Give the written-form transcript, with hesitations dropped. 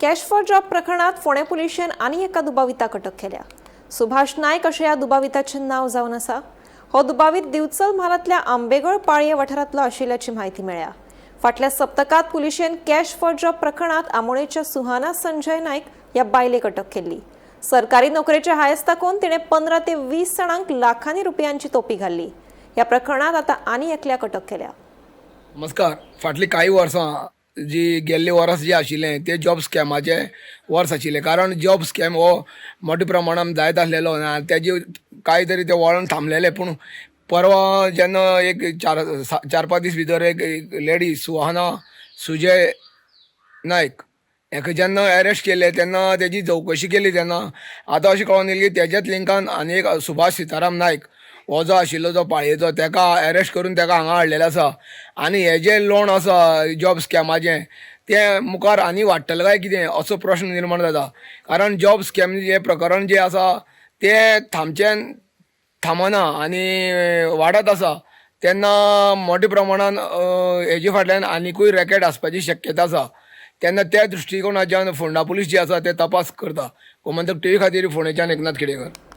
Cash for job प्रकरणात फोंडे पुलिशेन आनी एका दुबाविताक अटक केल्या। सुभाष नायक अशें ह्या दुबाविताचें नांव जावन आसा। हो दुबावीत दिवचल म्हालांतल्या आंबेगळ पाळये वाठारांतलो आशिल्ल्याची म्हायती मेळ्ळ्या। फाटल्या सप्तकांत पुलिशेन कॅश फॉर जॉब प्रकरणात आमोणेच्या सुहाना संजय नायक ह्या बायलेक अटक केल्ली। सरकारी नोकरेच्या हायस्ताकून तिणें 15 ते 20 जाणांक लाखांनी रुपयांची तोपी घाल्ली। ह्या प्रकरणात आतां आनी एकल्याक अटक केल्या। नमस्कार। फाटली काही वर्सां जी गेल्ले वर्स जे आशिल्ले ते जॉब स्कॅमाचे वर्स आशिल्ले, कारण जॉब स्कॅम हो मोठ्या प्रमाणात जायत आसलेलो आनी तेजे कांय तरी ते वळण थांबलेले। पूण परवा जेन्ना एक चार पांच दीस भितर एक लेडी सुहाना सुजय नायक हेका जेन्ना अरेस्ट केले तेन्ना तेजी चवकशी केली तेन्ना आतां अशें कळून येयलें की तेज्याच लिंकान आनी एक सुभाष सीताराम नायक हो जो आशिल्लो जो पाळयेचो तेका अरेस्ट करून तेका हांगा हाडलेलो आसा। आनी हें जें लोन आसा जॉब स्कॅमाचें तें मुखार आनी वाडटलें काय कितें असो प्रश्न निर्माण जाता। कारण जॉब स्कॅम जें प्रकरण जें आसा तें थांबना आनी वाडत आसा, तेन्ना मोठ्या प्रमाणान हेजे फाटल्यान आनिकूय रॅकेट आसपाची शक्यता आसा। तेन्ना त्या दृश्टीकोनाच्यान फोंडा पुलीस जी आसा ते तपास करता। गोमंतक टीव्ही खातीर फोंडेच्यान एकनाथ खेडेकर।